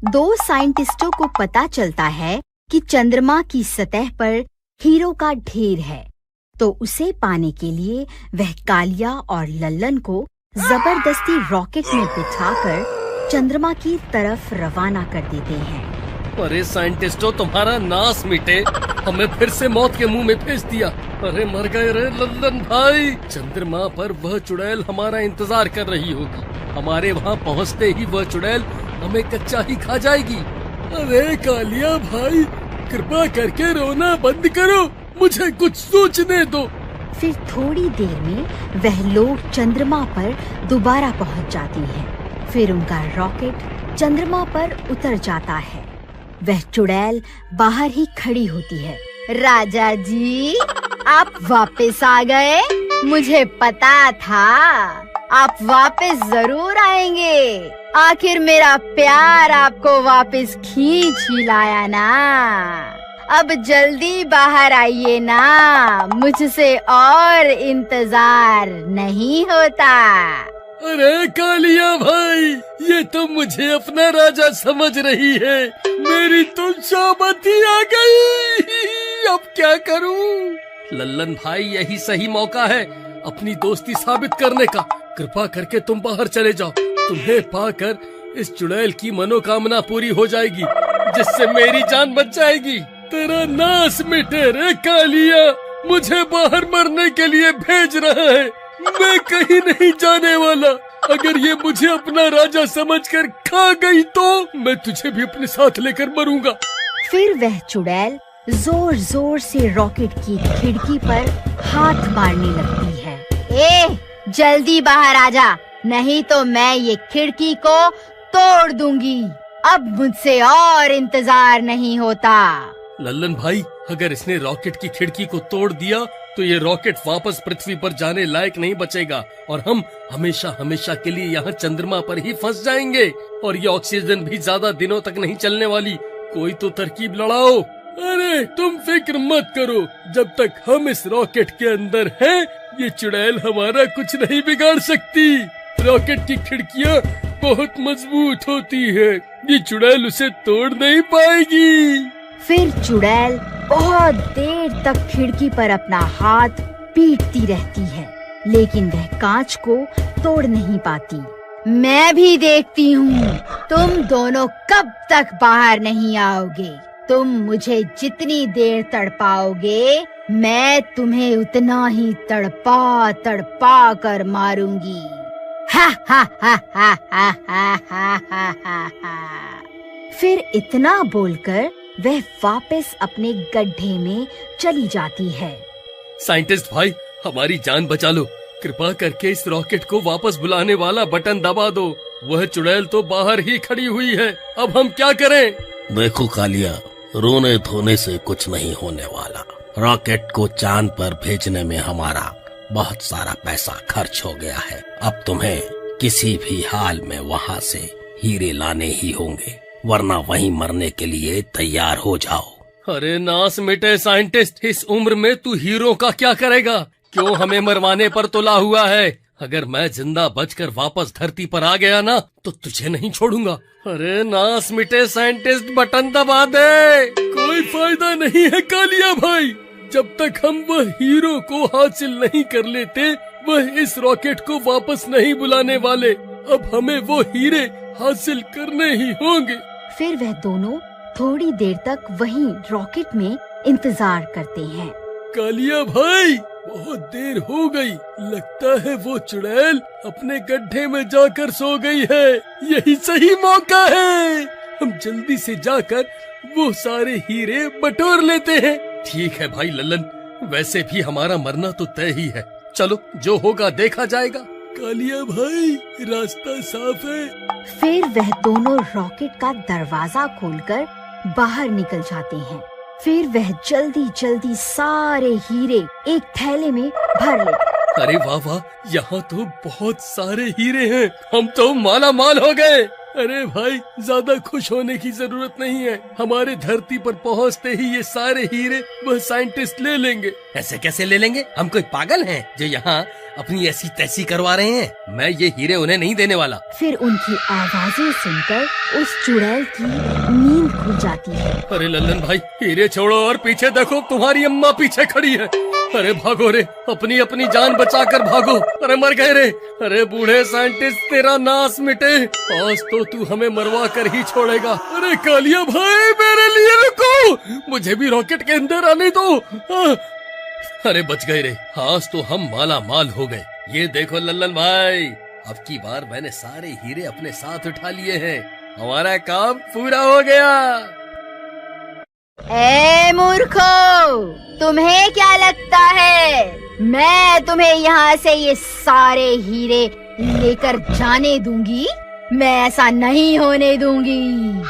दो साइंटिस्टों को पता चलता है कि चंद्रमा की सतह पर हीरो का ढेर है, तो उसे पाने के लिए वह कालिया और लल्लन को जबरदस्ती रॉकेट में बिठाकर चंद्रमा की तरफ रवाना कर देते हैं। अरे साइंटिस्टों, तुम्हारा नाश मिटे, हमें फिर से मौत के मुंह में भेज दिया। अरे मर गए रे लल्लन भाई। चंद्रमा पर वह चुड़ैल हमारा इंतजार कर रही होगी। हमारे वहाँ पहुँचते ही वह चुड़ैल हमें कच्चा ही खा जाएगी। अरे कालिया भाई, कृपा करके रोना बंद करो, मुझे कुछ सोचने दो। फिर थोड़ी देर में वह लोग चंद्रमा पर दोबारा पहुंच जाते हैं। फिर उनका रॉकेट चंद्रमा पर उतर जाता है। वह चुड़ैल बाहर ही खड़ी होती है। राजा जी, आप वापस आ गए। मुझे पता था आप वापस जरूर आएंगे। आखिर मेरा प्यार आपको वापस खींच ही लाया ना। अब जल्दी बाहर आइए ना, मुझसे और इंतजार नहीं होता। अरे कालिया भाई, ये तो मुझे अपना राजा समझ रही है। मेरी तो शौबत ही आ गई। अब क्या करूं? लल्लन भाई, यही सही मौका है अपनी दोस्ती साबित करने का। कृपा करके तुम बाहर चले जाओ। तुम्हें पाकर इस चुड़ैल की मनोकामना पूरी हो जाएगी, जिससे मेरी जान बच जाएगी। तेरा नाश मिटे रे कालिया, मुझे बाहर मरने के लिए भेज रहा है। मैं कहीं नहीं जाने वाला। अगर ये मुझे अपना राजा समझकर खा गई तो मैं तुझे भी अपने साथ लेकर मरूंगा। फिर वह चुड़ैल जोर जोर से रॉकेट की खिड़की पर हाथ मारने लगती है। ए, जल्दी बाहर आ जा, नहीं तो मैं ये खिड़की को तोड़ दूंगी। अब मुझसे और इंतजार नहीं होता। लल्लन भाई, अगर इसने रॉकेट की खिड़की को तोड़ दिया तो ये रॉकेट वापस पृथ्वी पर जाने लायक नहीं बचेगा और हम हमेशा हमेशा के लिए यहाँ चंद्रमा पर ही फंस जाएंगे। और ये ऑक्सीजन भी ज्यादा दिनों तक नहीं चलने वाली। कोई तो तरकीब लड़ाओ। अरे तुम फिक्र मत करो, जब तक हम इस रॉकेट के अंदर हैं, ये चुड़ैल हमारा कुछ नहीं बिगाड़ सकती। रॉकेट की खिड़कियाँ बहुत मजबूत होती है, ये चुड़ैल उसे तोड़ नहीं पाएगी। फिर चुड़ैल बहुत देर तक खिड़की पर अपना हाथ पीटती रहती है, लेकिन वह कांच को तोड़ नहीं पाती। मैं भी देखती हूँ तुम दोनों कब तक बाहर नहीं आओगे। तुम मुझे जितनी देर तड़पाओगे, मैं तुम्हें उतना ही तड़पा तड़पा कर मारूंगी। हा हा हा हा हा हा हा हा हा। फिर इतना बोलकर वह वापस अपने गड्ढे में चली जाती है। साइंटिस्ट भाई, हमारी जान बचा लो। कृपा करके इस रॉकेट को वापस बुलाने वाला बटन दबा दो। वह चुड़ैल तो बाहर ही खड़ी हुई है। अब हम क्या करें? देखो कालिया, रोने धोने से कुछ नहीं होने वाला। रॉकेट को चांद पर भेजने में हमारा बहुत सारा पैसा खर्च हो गया है। अब तुम्हें किसी भी हाल में वहाँ से हीरे लाने ही होंगे, वरना वहीं मरने के लिए तैयार हो जाओ। अरे नास मिटे साइंटिस्ट, इस उम्र में तू हीरो का क्या करेगा? क्यों हमें मरवाने पर तुला हुआ है? अगर मैं जिंदा बचकर वापस धरती पर आ गया ना, तो तुझे नहीं छोड़ूंगा। अरे नास मिटे साइंटिस्ट, बटन दबा दे। कोई फायदा नहीं है कालिया भाई, जब तक हम वह हीरो को हासिल नहीं कर लेते, वह इस रॉकेट को वापस नहीं बुलाने वाले। अब हमें वो हीरे हासिल करने ही होंगे। फिर वह दोनों थोड़ी देर तक वहीं रॉकेट में इंतजार करते हैं। कालिया भाई, बहुत देर हो गई। लगता है वो चुड़ैल अपने गड्ढे में जाकर सो गई है। यही सही मौका है, हम जल्दी से जाकर वो सारे हीरे बटोर लेते हैं। ठीक है भाई लल्लन, वैसे भी हमारा मरना तो तय ही है। चलो, जो होगा देखा जाएगा। कालिया भाई, रास्ता साफ है। फिर वह दोनों रॉकेट का दरवाजा खोलकर बाहर निकल जाते हैं। फिर वह जल्दी जल्दी सारे हीरे एक थैले में भर लेते। अरे वाह वाह, यहाँ तो बहुत सारे हीरे हैं। हम तो माला माल हो गए। अरे भाई, ज्यादा खुश होने की जरूरत नहीं है। हमारे धरती पर पहुँचते ही ये सारे हीरे वह साइंटिस्ट ले लेंगे। ऐसे कैसे ले लेंगे? हम कोई पागल हैं जो यहाँ अपनी ऐसी तैसी करवा रहे हैं। मैं ये हीरे उन्हें नहीं देने वाला। फिर उनकी आवाजें सुनकर उस चुड़ैल की नींद खुल जाती है। अरे लल्लन भाई, हीरे छोड़ो और पीछे देखो, तुम्हारी अम्मा पीछे खड़ी है। अरे भागो रे, अपनी अपनी जान बचाकर भागो। अरे मर गए रे। अरे बूढ़े साइंटिस्ट, तेरा नाश मिटे, आज तो तू हमें मरवा कर ही छोड़ेगा। अरे कालिया भाई, मेरे लिए रुको, मुझे भी रॉकेट के अंदर आने दो। अरे बच गए रे, आज तो हम माला माल हो गए। ये देखो लल्लन भाई, अब की बार मैंने सारे हीरे अपने साथ उठा लिए हैं, हमारा काम पूरा हो गया। ए मूर्खो, तुम्हें क्या लगता है मैं तुम्हें यहाँ से ये सारे हीरे लेकर जाने दूंगी? मैं ऐसा नहीं होने दूंगी।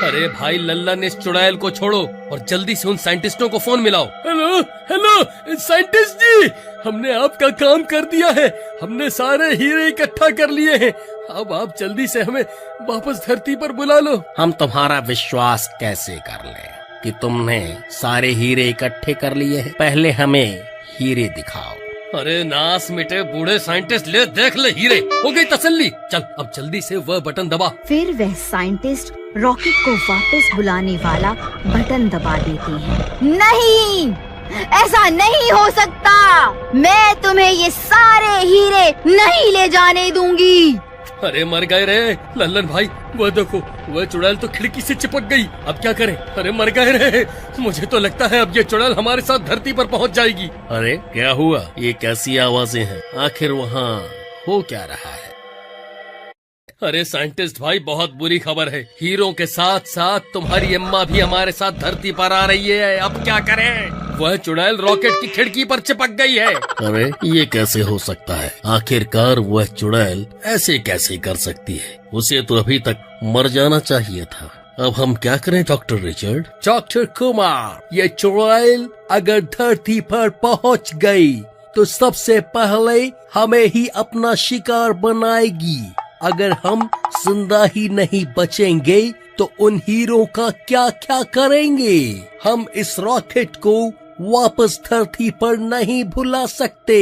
अरे भाई लल्लन, इस चुड़ैल को छोड़ो और जल्दी से उन साइंटिस्टों को फोन मिलाओ। हेलो हेलो साइंटिस्ट जी, हमने आपका काम कर दिया है, हमने सारे हीरे इकट्ठा कर लिए हैं। अब आप जल्दी से हमें वापस धरती पर बुला लो। हम तुम्हारा विश्वास कैसे कर लें कि तुमने सारे हीरे इकट्ठे कर लिए हैं? पहले हमें हीरे दिखाओ। अरे नाश मिटे बूढ़े साइंटिस्ट, ले देख ले हीरे, हो गई तसल्ली। चल अब जल्दी से वह बटन दबा। फिर वह साइंटिस्ट रॉकेट को वापस बुलाने वाला बटन दबा देते हैं। नहीं, ऐसा नहीं हो सकता, मैं तुम्हें ये सारे हीरे नहीं ले जाने दूंगी। अरे मर गए रे लल्लन भाई, वह देखो, वह चुड़ैल तो खिड़की से चिपक गई। अब क्या करें? अरे मर गए रे, मुझे तो लगता है अब ये चुड़ैल हमारे साथ धरती पर पहुंच जाएगी। अरे क्या हुआ? ये कैसी आवाजें हैं? आखिर वहाँ हो क्या रहा है? अरे साइंटिस्ट भाई, बहुत बुरी खबर है, हीरों के साथ साथ तुम्हारी अम्मा भी हमारे साथ धरती पर आ रही है। अब क्या करें? वह चुड़ैल रॉकेट की खिड़की पर चिपक गई है। अरे ये कैसे हो सकता है? आखिरकार वह चुड़ैल ऐसे कैसे कर सकती है? उसे तो अभी तक मर जाना चाहिए था। अब हम क्या करें डॉक्टर रिचर्ड? डॉक्टर कुमार, ये चुड़ैल अगर धरती पर पहुंच गई तो सबसे पहले हमें ही अपना शिकार बनाएगी। अगर हम जिंदा ही नहीं बचेंगे तो उन हीरों का क्या क्या करेंगे? हम इस रॉकेट को वापस धरती पर नहीं भुला सकते।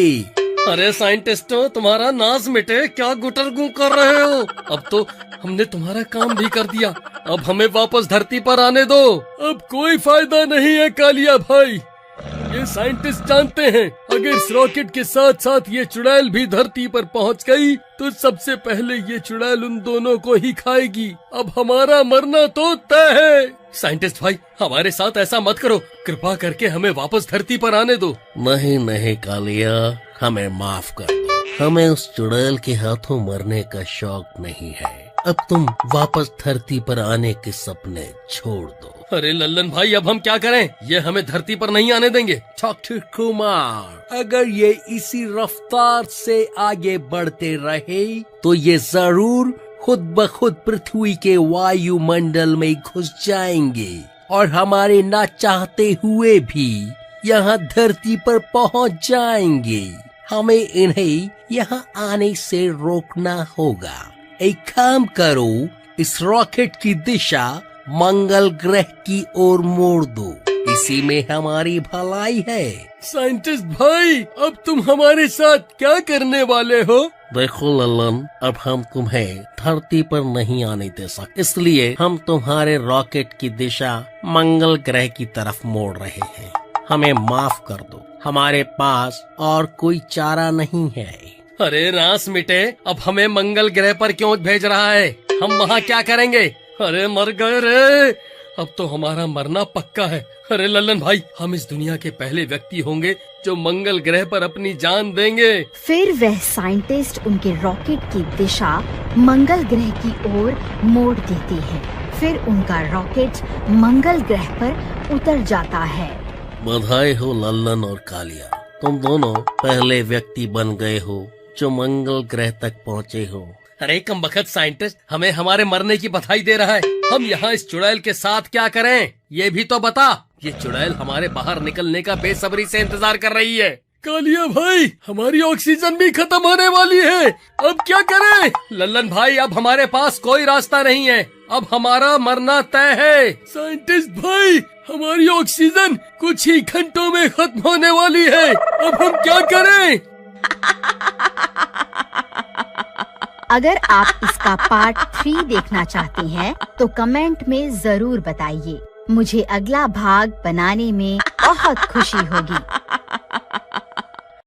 अरे साइंटिस्टों, तुम्हारा नाश मिटे, क्या गुटरगू कर रहे हो? अब तो हमने तुम्हारा काम भी कर दिया, अब हमें वापस धरती पर आने दो। अब कोई फायदा नहीं है कालिया भाई, ये साइंटिस्ट जानते हैं अगर इस रॉकेट के साथ साथ ये चुड़ैल भी धरती पर पहुंच गई तो सबसे पहले ये चुड़ैल उन दोनों को ही खाएगी। अब हमारा मरना तो तय है। साइंटिस्ट भाई, हमारे साथ ऐसा मत करो, कृपा करके हमें वापस धरती पर आने दो। नहीं नहीं कालिया, हमें माफ कर दो, हमें उस चुड़ैल के हाथों मरने का शौक नहीं है। अब तुम वापस धरती पर आने के सपने छोड़ दो। अरे लल्लन भाई, अब हम क्या करें? ये हमें धरती पर नहीं आने देंगे। डॉक्टर कुमार, अगर ये इसी रफ्तार से आगे बढ़ते रहे तो ये जरूर खुद ब खुद पृथ्वी के वायुमंडल में घुस जाएंगे और हमारे ना चाहते हुए भी यहाँ धरती पर पहुँच जाएंगे। हमें इन्हें यहाँ आने से रोकना होगा। एक काम करो, इस रॉकेट की दिशा मंगल ग्रह की ओर मोड़ दो, इसी में हमारी भलाई है। साइंटिस्ट भाई, अब तुम हमारे साथ क्या करने वाले हो? देखो ललन, अब हम तुम्हें धरती पर नहीं आने दे सकते, इसलिए हम तुम्हारे रॉकेट की दिशा मंगल ग्रह की तरफ मोड़ रहे हैं। हमें माफ कर दो, हमारे पास और कोई चारा नहीं है। अरे नाश मिटे, अब हमें मंगल ग्रह पर क्यों भेज रहा है? हम वहाँ क्या करेंगे? अरे मर गए रे, अब तो हमारा मरना पक्का है। अरे लल्लन भाई, हम इस दुनिया के पहले व्यक्ति होंगे जो मंगल ग्रह पर अपनी जान देंगे। फिर वह साइंटिस्ट उनके रॉकेट की दिशा मंगल ग्रह की ओर मोड़ देते हैं। फिर उनका रॉकेट मंगल ग्रह पर उतर जाता है। बधाई हो लल्लन और कालिया, तुम दोनों पहले व्यक्ति बन गए हो जो मंगल ग्रह तक पहुँचे हो। अरे कमबख्त साइंटिस्ट, हमें हमारे मरने की बधाई दे रहा है। हम यहाँ इस चुड़ैल के साथ क्या करें, ये भी तो बता। ये चुड़ैल हमारे बाहर निकलने का बेसब्री से इंतजार कर रही है। कालिया भाई, हमारी ऑक्सीजन भी खत्म होने वाली है, अब क्या करें? लल्लन भाई, अब हमारे पास कोई रास्ता नहीं है, अब हमारा मरना तय है। साइंटिस्ट भाई, हमारी ऑक्सीजन कुछ ही घंटों में खत्म होने वाली है, अब हम क्या करें? अगर आप इसका पार्ट 3 देखना चाहते हैं तो कमेंट में जरूर बताइए। मुझे अगला भाग बनाने में बहुत खुशी होगी।